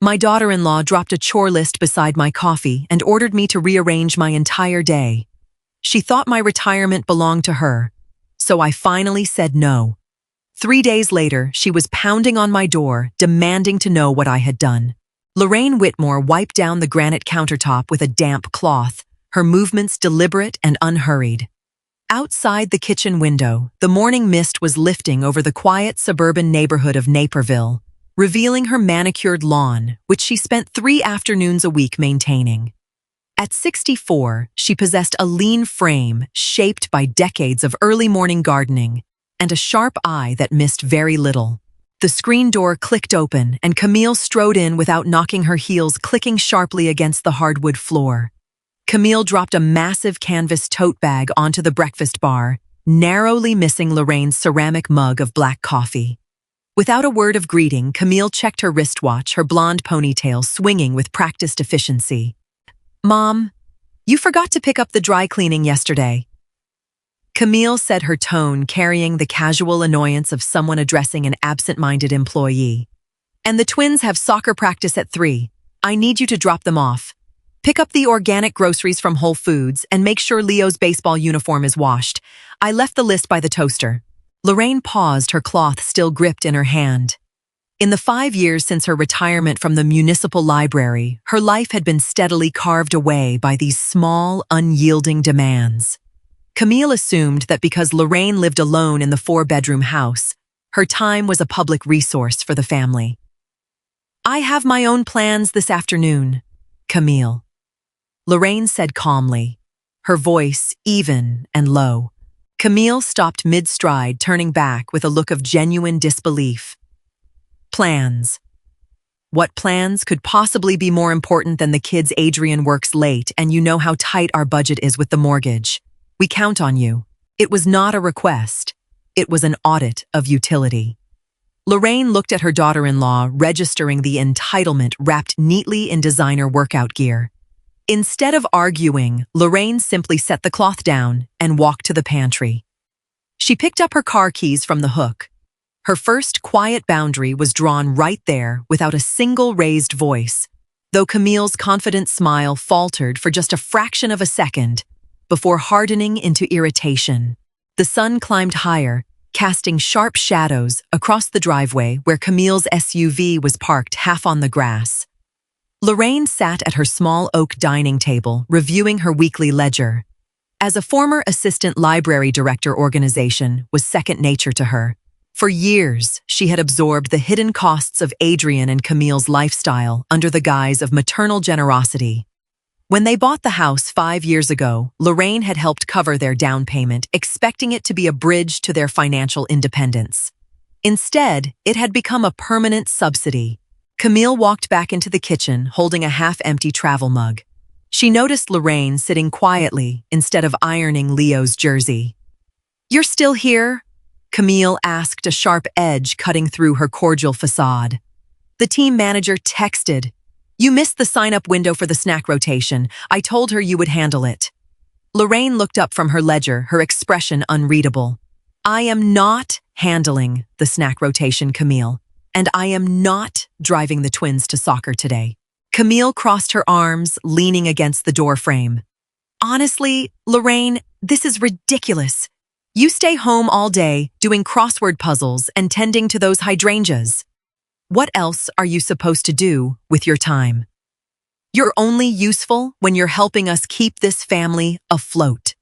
My daughter-in-law dropped a chore list beside my coffee and ordered me to rearrange my entire day. She thought my retirement belonged to her, so I finally said no. 3 days later, she was pounding on my door, demanding to know what I had done. Lorraine Whitmore wiped down the granite countertop with a damp cloth, her movements deliberate and unhurried. Outside the kitchen window, the morning mist was lifting over the quiet suburban neighborhood of Naperville, revealing her manicured lawn, which she spent 3 afternoons a week maintaining. At 64, she possessed a lean frame shaped by decades of early morning gardening and a sharp eye that missed very little. The screen door clicked open and Camille strode in without knocking, her heels clicking sharply against the hardwood floor. Camille dropped a massive canvas tote bag onto the breakfast bar, narrowly missing Lorraine's ceramic mug of black coffee. Without a word of greeting, Camille checked her wristwatch, her blonde ponytail swinging with practiced efficiency. "Mom, you forgot to pick up the dry cleaning yesterday." Camille said, her tone carrying the casual annoyance of someone addressing an absent-minded employee. "And the twins have soccer practice at 3. I need you to drop them off. Pick up the organic groceries from Whole Foods and make sure Leo's baseball uniform is washed. I left the list by the toaster." Lorraine paused, her cloth still gripped in her hand. In the 5 years since her retirement from the municipal library, her life had been steadily carved away by these small, unyielding demands. Camille assumed that because Lorraine lived alone in the 4-bedroom house, her time was a public resource for the family. "I have my own plans this afternoon, Camille," Lorraine said calmly, her voice even and low. Camille stopped mid-stride, turning back with a look of genuine disbelief. "Plans? What plans could possibly be more important than the kids? Adrian works late, and you know how tight our budget is with the mortgage. We count on you." It was not a request. It was an audit of utility. Lorraine looked at her daughter-in-law, registering the entitlement wrapped neatly in designer workout gear. Instead of arguing, Lorraine simply set the cloth down and walked to the pantry. She picked up her car keys from the hook. Her first quiet boundary was drawn right there without a single raised voice, though Camille's confident smile faltered for just a fraction of a second before hardening into irritation. The sun climbed higher, casting sharp shadows across the driveway where Camille's SUV was parked half on the grass. Lorraine sat at her small oak dining table, reviewing her weekly ledger. As a former assistant library director, organization was second nature to her. For years, she had absorbed the hidden costs of Adrian and Camille's lifestyle under the guise of maternal generosity. When they bought the house 5 years ago, Lorraine had helped cover their down payment, expecting it to be a bridge to their financial independence. Instead, it had become a permanent subsidy. Camille walked back into the kitchen, holding a half-empty travel mug. She noticed Lorraine sitting quietly instead of ironing Leo's jersey. "You're still here?" Camille asked, a sharp edge cutting through her cordial facade. The team manager texted, "You missed the sign-up window for the snack rotation. I told her you would handle it." Lorraine looked up from her ledger, her expression unreadable. "I am not handling the snack rotation, Camille. And I am not driving the twins to soccer today." Camille crossed her arms, leaning against the doorframe. "Honestly, Lorraine, this is ridiculous. You stay home all day, doing crossword puzzles and tending to those hydrangeas. What else are you supposed to do with your time? You're only useful when you're helping us keep this family afloat."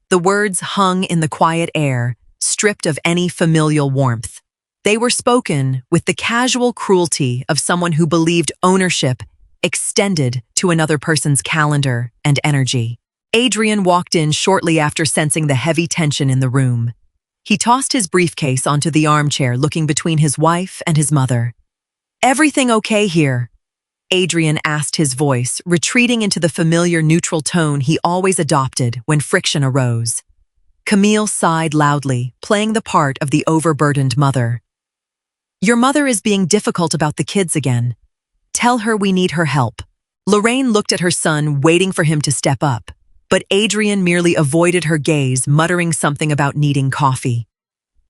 The words hung in the quiet air, stripped of any familial warmth. They were spoken with the casual cruelty of someone who believed ownership extended to another person's calendar and energy. Adrian walked in shortly after, sensing the heavy tension in the room. He tossed his briefcase onto the armchair, looking between his wife and his mother. "Everything okay here?" Adrian asked, his voice retreating into the familiar neutral tone he always adopted when friction arose. Camille sighed loudly, playing the part of the overburdened mother. "Your mother is being difficult about the kids again. Tell her we need her help." Lorraine looked at her son, waiting for him to step up, but Adrian merely avoided her gaze, muttering something about needing coffee.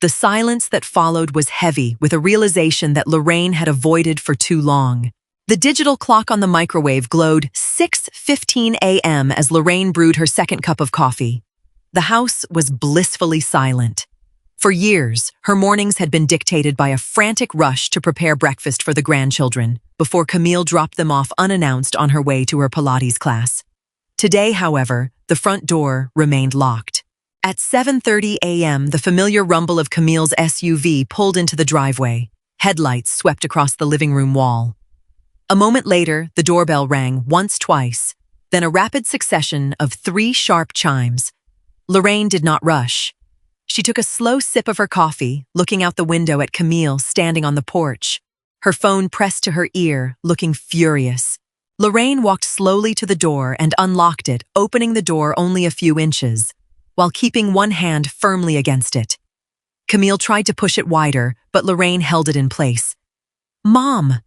The silence that followed was heavy with a realization that Lorraine had avoided for too long. The digital clock on the microwave glowed 6:15 a.m. as Lorraine brewed her second cup of coffee. The house was blissfully silent. For years, her mornings had been dictated by a frantic rush to prepare breakfast for the grandchildren before Camille dropped them off unannounced on her way to her Pilates class. Today, however, the front door remained locked. At 7:30 a.m., the familiar rumble of Camille's SUV pulled into the driveway. Headlights swept across the living room wall. A moment later, the doorbell rang once, twice, then a rapid succession of 3 sharp chimes. Lorraine did not rush. She took a slow sip of her coffee, looking out the window at Camille standing on the porch, her phone pressed to her ear, looking furious. Lorraine walked slowly to the door and unlocked it, opening the door only a few inches, while keeping one hand firmly against it. Camille tried to push it wider, but Lorraine held it in place. "Mom,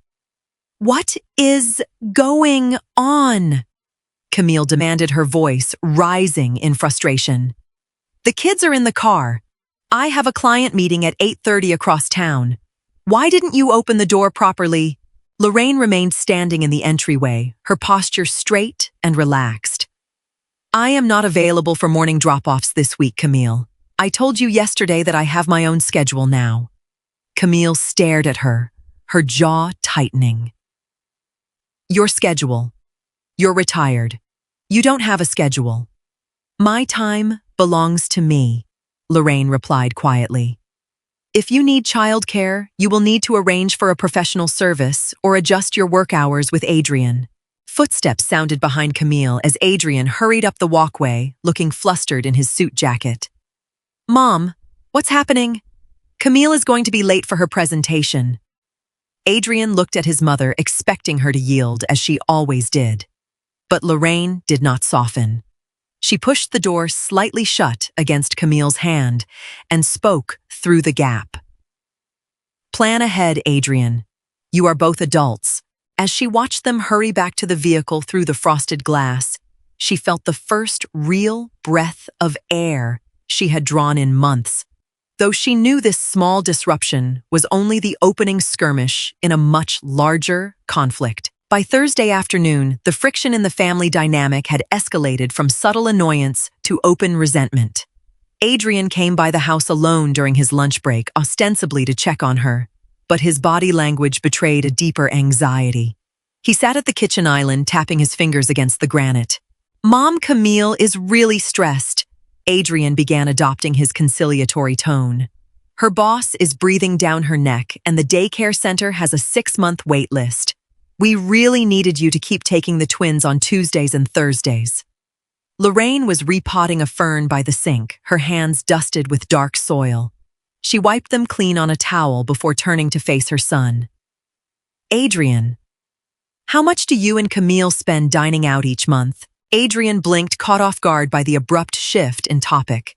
what is going on?" Camille demanded, her voice rising in frustration. "The kids are in the car. I have a client meeting at 8:30 across town. Why didn't you open the door properly?" Lorraine remained standing in the entryway, her posture straight and relaxed. "I am not available for morning drop-offs this week, Camille. I told you yesterday that I have my own schedule now." Camille stared at her, her jaw tightening. "Your schedule. You're retired. You don't have a schedule." "My time belongs to me," Lorraine replied quietly. "If you need childcare, you will need to arrange for a professional service or adjust your work hours with Adrian." Footsteps sounded behind Camille as Adrian hurried up the walkway, looking flustered in his suit jacket. "Mom, what's happening?" "Camille is going to be late for her presentation." Adrian looked at his mother, expecting her to yield, as she always did. But Lorraine did not soften. She pushed the door slightly shut against Camille's hand and spoke through the gap. "Plan ahead, Adrian. You are both adults." As she watched them hurry back to the vehicle through the frosted glass, she felt the first real breath of air she had drawn in months, though she knew this small disruption was only the opening skirmish in a much larger conflict. By Thursday afternoon, the friction in the family dynamic had escalated from subtle annoyance to open resentment. Adrian came by the house alone during his lunch break, ostensibly to check on her, but his body language betrayed a deeper anxiety. He sat at the kitchen island, tapping his fingers against the granite. "Mom, Camille is really stressed." Adrian began adopting his conciliatory tone. "Her boss is breathing down her neck, and the daycare center has a 6-month wait list. We really needed you to keep taking the twins on Tuesdays and Thursdays." Lorraine was repotting a fern by the sink, her hands dusted with dark soil. She wiped them clean on a towel before turning to face her son. "Adrian, how much do you and Camille spend dining out each month?" Adrian blinked, caught off guard by the abrupt shift in topic.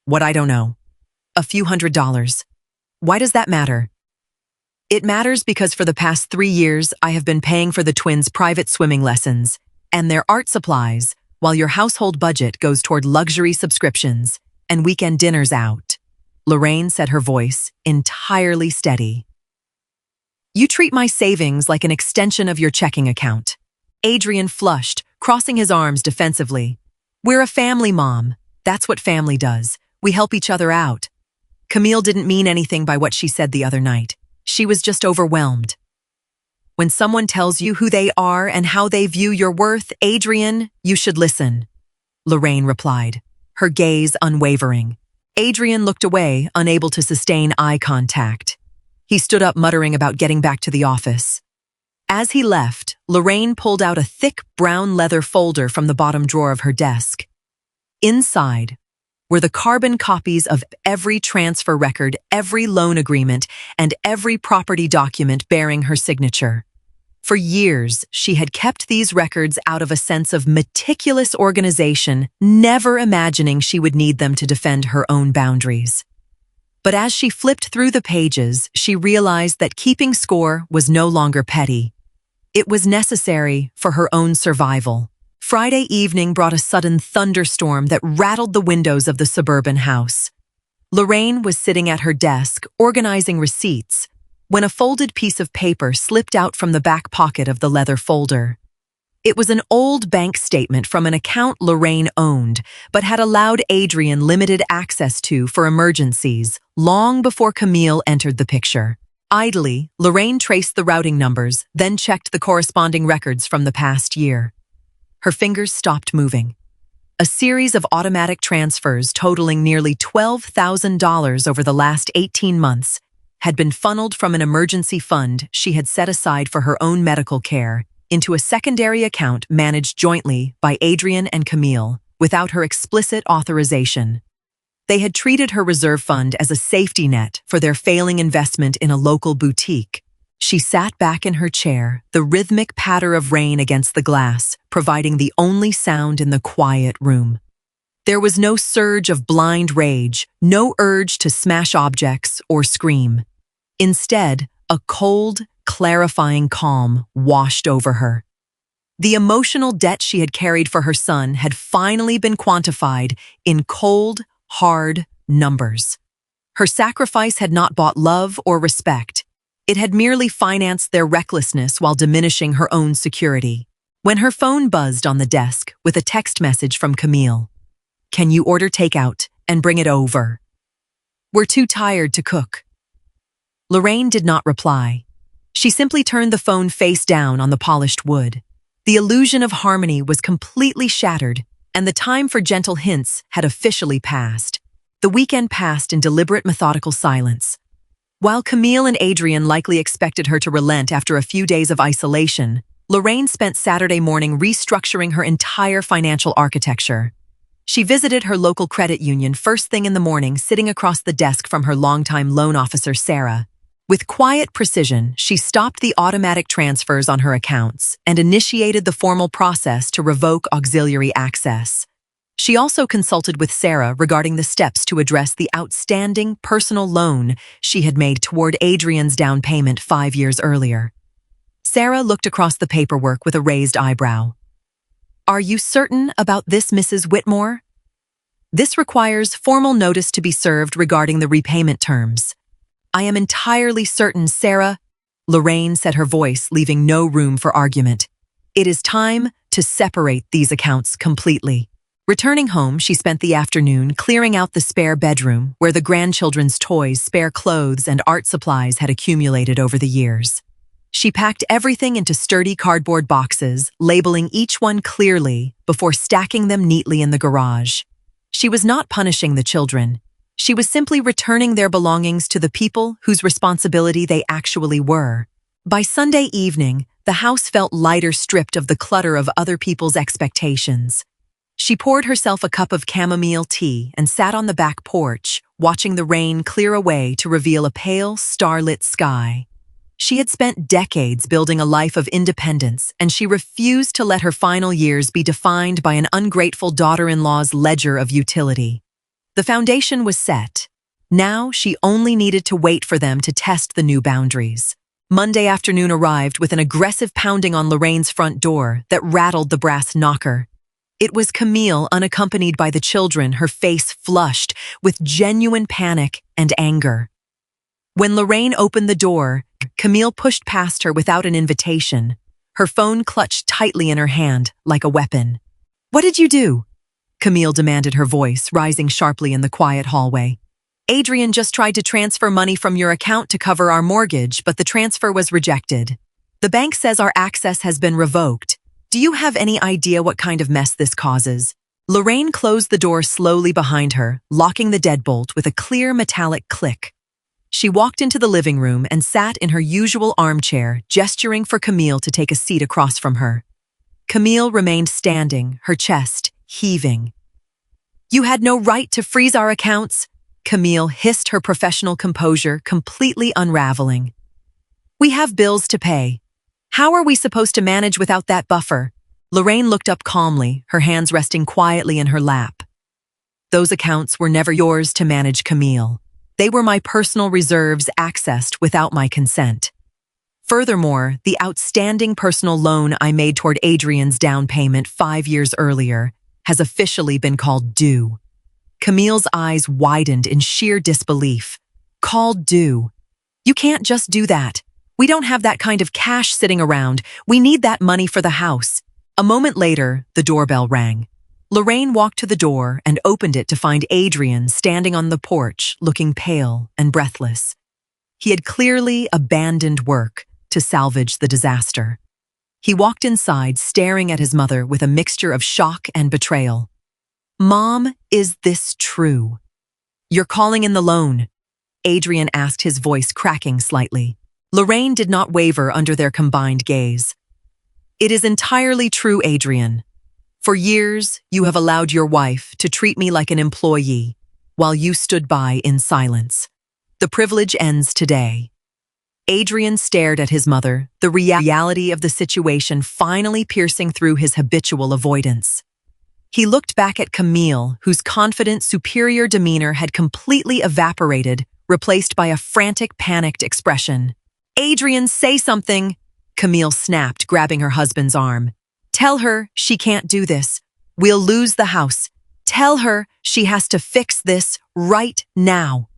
"What, I don't know. A few $100s. Why does that matter?" "It matters because for the past 3 years, I have been paying for the twins' private swimming lessons and their art supplies, while your household budget goes toward luxury subscriptions and weekend dinners out." Lorraine said, her voice entirely steady. "You treat my savings like an extension of your checking account." Adrian flushed, crossing his arms defensively. "We're a family, Mom. That's what family does. We help each other out." Camille didn't mean anything by what she said the other night. She was just overwhelmed. "When someone tells you who they are and how they view your worth, Adrian, you should listen," Lorraine replied, her gaze unwavering. Adrian looked away, unable to sustain eye contact. He stood up, muttering about getting back to the office. As he left, Lorraine pulled out a thick brown leather folder from the bottom drawer of her desk. Inside were the carbon copies of every transfer record, every loan agreement, and every property document bearing her signature. For years, she had kept these records out of a sense of meticulous organization, never imagining she would need them to defend her own boundaries. But as she flipped through the pages, she realized that keeping score was no longer petty. It was necessary for her own survival. Friday evening brought a sudden thunderstorm that rattled the windows of the suburban house. Lorraine was sitting at her desk, organizing receipts, when a folded piece of paper slipped out from the back pocket of the leather folder. It was an old bank statement from an account Lorraine owned, but had allowed Adrian limited access to for emergencies, long before Camille entered the picture. Idly, Lorraine traced the routing numbers, then checked the corresponding records from the past year. Her fingers stopped moving. A series of automatic transfers totaling nearly $12,000 over the last 18 months had been funneled from an emergency fund she had set aside for her own medical care into a secondary account managed jointly by Adrian and Camille without her explicit authorization. They had treated her reserve fund as a safety net for their failing investment in a local boutique. She sat back in her chair, the rhythmic patter of rain against the glass providing the only sound in the quiet room. There was no surge of blind rage, no urge to smash objects or scream. Instead, a cold, clarifying calm washed over her. The emotional debt she had carried for her son had finally been quantified in cold, hard numbers. Her sacrifice had not bought love or respect. It had merely financed their recklessness while diminishing her own security. When her phone buzzed on the desk with a text message from Camille, "Can you order takeout and bring it over? We're too tired to cook." Lorraine did not reply. She simply turned the phone face down on the polished wood. The illusion of harmony was completely shattered, and the time for gentle hints had officially passed. The weekend passed in deliberate, methodical silence. While Camille and Adrian likely expected her to relent after a few days of isolation, Lorraine spent Saturday morning restructuring her entire financial architecture. She visited her local credit union first thing in the morning, sitting across the desk from her longtime loan officer, Sarah. With quiet precision, she stopped the automatic transfers on her accounts and initiated the formal process to revoke auxiliary access. She also consulted with Sarah regarding the steps to address the outstanding personal loan she had made toward Adrian's down payment 5 years earlier. Sarah looked across the paperwork with a raised eyebrow. "Are you certain about this, Mrs. Whitmore? This requires formal notice to be served regarding the repayment terms." "I am entirely certain, Sarah," Lorraine said, her voice leaving no room for argument. "It is time to separate these accounts completely." Returning home, she spent the afternoon clearing out the spare bedroom where the grandchildren's toys, spare clothes, and art supplies had accumulated over the years. She packed everything into sturdy cardboard boxes, labeling each one clearly before stacking them neatly in the garage. She was not punishing the children. She was simply returning their belongings to the people whose responsibility they actually were. By Sunday evening, the house felt lighter, stripped of the clutter of other people's expectations. She poured herself a cup of chamomile tea and sat on the back porch, watching the rain clear away to reveal a pale, starlit sky. She had spent decades building a life of independence, and she refused to let her final years be defined by an ungrateful daughter-in-law's ledger of utility. The foundation was set. Now she only needed to wait for them to test the new boundaries. Monday afternoon arrived with an aggressive pounding on Lorraine's front door that rattled the brass knocker. It was Camille, unaccompanied by the children, her face flushed with genuine panic and anger. When Lorraine opened the door, Camille pushed past her without an invitation, her phone clutched tightly in her hand like a weapon. "What did you do?" Camille demanded, her voice rising sharply in the quiet hallway. "Adrian just tried to transfer money from your account to cover our mortgage, but the transfer was rejected. The bank says our access has been revoked. Do you have any idea what kind of mess this causes?" Lorraine closed the door slowly behind her, locking the deadbolt with a clear metallic click. She walked into the living room and sat in her usual armchair, gesturing for Camille to take a seat across from her. Camille remained standing, her chest heaving. "You had no right to freeze our accounts," Camille hissed, her professional composure completely unraveling. "We have bills to pay. How are we supposed to manage without that buffer?" Lorraine looked up calmly, her hands resting quietly in her lap. "Those accounts were never yours to manage, Camille. They were my personal reserves accessed without my consent. Furthermore, the outstanding personal loan I made toward Adrian's down payment 5 years earlier has officially been called due." Camille's eyes widened in sheer disbelief. "Called due? You can't just do that. We don't have that kind of cash sitting around. We need that money for the house. A moment later, the doorbell rang. Lorraine walked to the door and opened it to find Adrian standing on the porch, looking pale and breathless. He had clearly abandoned work to salvage the disaster. He walked inside, staring at his mother with a mixture of shock and betrayal. "Mom, is this true? You're calling in the loan?" Adrian asked, his voice cracking slightly. Lorraine did not waver under their combined gaze. "It is entirely true, Adrian. For years, you have allowed your wife to treat me like an employee, while you stood by in silence. The privilege ends today." Adrian stared at his mother, the reality of the situation finally piercing through his habitual avoidance. He looked back at Camille, whose confident, superior demeanor had completely evaporated, replaced by a frantic, panicked expression. "Adrian, say something!" Camille snapped, grabbing her husband's arm. "Tell her she can't do this. We'll lose the house. Tell her she has to fix this right now."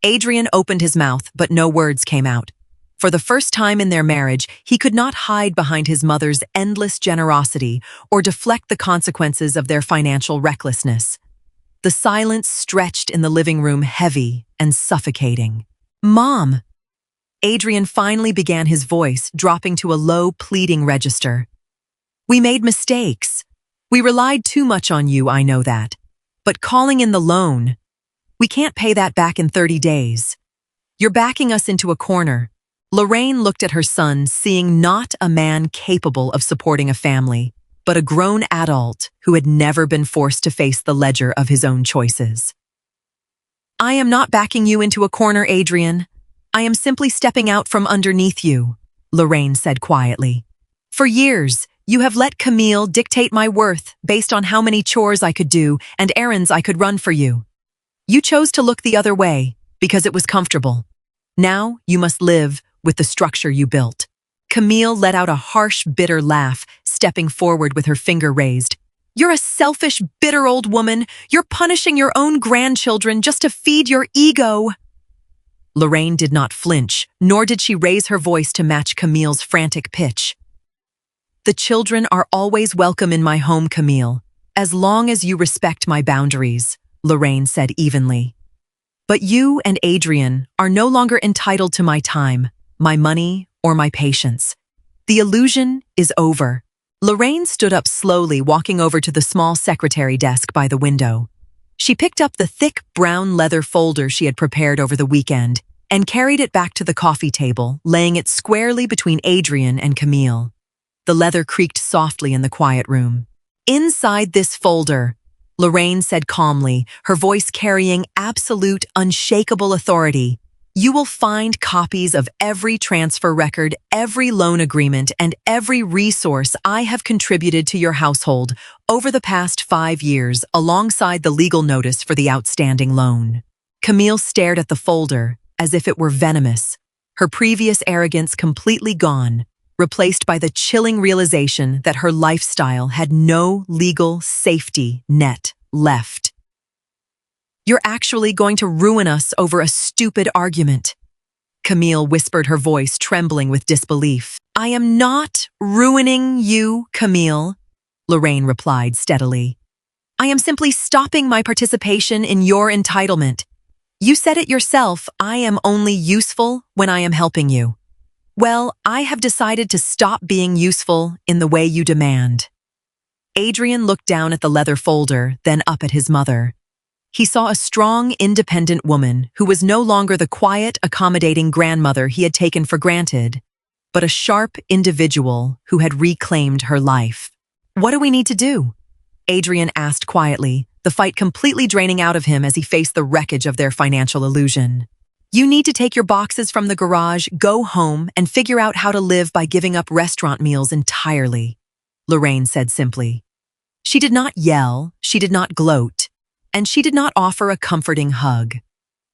Adrian opened his mouth, but no words came out. For the first time in their marriage, he could not hide behind his mother's endless generosity or deflect the consequences of their financial recklessness. The silence stretched in the living room, heavy and suffocating. "Mom!" Adrian finally began, his voice dropping to a low, pleading register. "We made mistakes. We relied too much on you, I know that. But calling in the loan, we can't pay that back in 30 days. You're backing us into a corner." Lorraine looked at her son, seeing not a man capable of supporting a family, but a grown adult who had never been forced to face the ledger of his own choices. "I am not backing you into a corner, Adrian. I am simply stepping out from underneath you," Lorraine said quietly. "For years, you have let Camille dictate my worth based on how many chores I could do and errands I could run for you. You chose to look the other way because it was comfortable. Now you must live with the structure you built." Camille let out a harsh, bitter laugh, stepping forward with her finger raised. "You're a selfish, bitter old woman. You're punishing your own grandchildren just to feed your ego." Lorraine did not flinch, nor did she raise her voice to match Camille's frantic pitch. "The children are always welcome in my home, Camille, as long as you respect my boundaries," Lorraine said evenly. "But you and Adrian are no longer entitled to my time, my money, or my patience. The illusion is over." Lorraine stood up slowly, walking over to the small secretary desk by the window. She picked up the thick brown leather folder she had prepared over the weekend and carried it back to the coffee table, laying it squarely between Adrian and Camille. The leather creaked softly in the quiet room. "Inside this folder," Lorraine said calmly, her voice carrying absolute, unshakable authority, "you will find copies of every transfer record, every loan agreement, and every resource I have contributed to your household over the past 5 years, alongside the legal notice for the outstanding loan." Camille stared at the folder as if it were venomous, her previous arrogance completely gone, replaced by the chilling realization that her lifestyle had no legal safety net left. "You're actually going to ruin us over a stupid argument," Camille whispered, her voice trembling with disbelief. "I am not ruining you, Camille," Lorraine replied steadily. "I am simply stopping my participation in your entitlement. You said it yourself, I am only useful when I am helping you. Well, I have decided to stop being useful in the way you demand." Adrian looked down at the leather folder, then up at his mother. He saw a strong, independent woman who was no longer the quiet, accommodating grandmother he had taken for granted, but a sharp individual who had reclaimed her life. "What do we need to do?" Adrian asked quietly, the fight completely draining out of him as he faced the wreckage of their financial illusion. "You need to take your boxes from the garage, go home, and figure out how to live by giving up restaurant meals entirely," Lorraine said simply. She did not yell, she did not gloat, and she did not offer a comforting hug.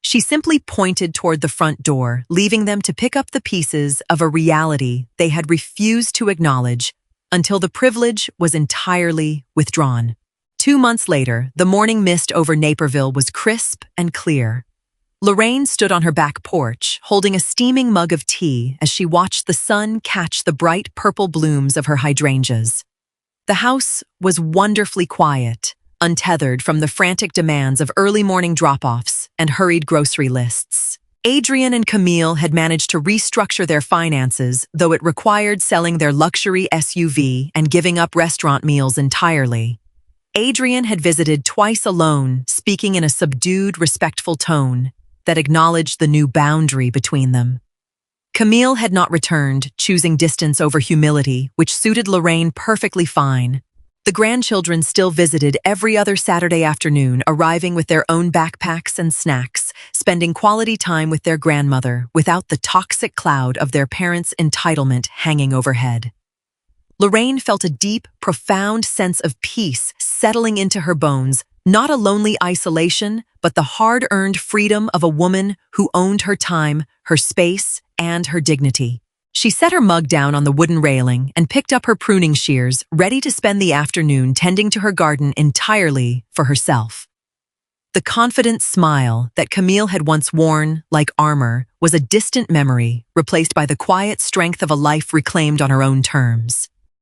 She simply pointed toward the front door, leaving them to pick up the pieces of a reality they had refused to acknowledge until the privilege was entirely withdrawn. 2 months later, the morning mist over Naperville was crisp and clear. Lorraine stood on her back porch, holding a steaming mug of tea as she watched the sun catch the bright purple blooms of her hydrangeas. The house was wonderfully quiet, untethered from the frantic demands of early morning drop-offs and hurried grocery lists. Adrian and Camille had managed to restructure their finances, though it required selling their luxury SUV and giving up restaurant meals entirely. Adrian had visited twice alone, speaking in a subdued, respectful tone that acknowledged the new boundary between them. Camille had not returned, choosing distance over humility, which suited Lorraine perfectly fine. The grandchildren still visited every other Saturday afternoon, arriving with their own backpacks and snacks, spending quality time with their grandmother without the toxic cloud of their parents' entitlement hanging overhead. Lorraine felt a deep, profound sense of peace settling into her bones, not a lonely isolation, but the hard-earned freedom of a woman who owned her time, her space, and her dignity. She set her mug down on the wooden railing and picked up her pruning shears, ready to spend the afternoon tending to her garden entirely for herself. The confident smile that Camille had once worn, like armor, was a distant memory, replaced by the quiet strength of a life reclaimed on her own terms.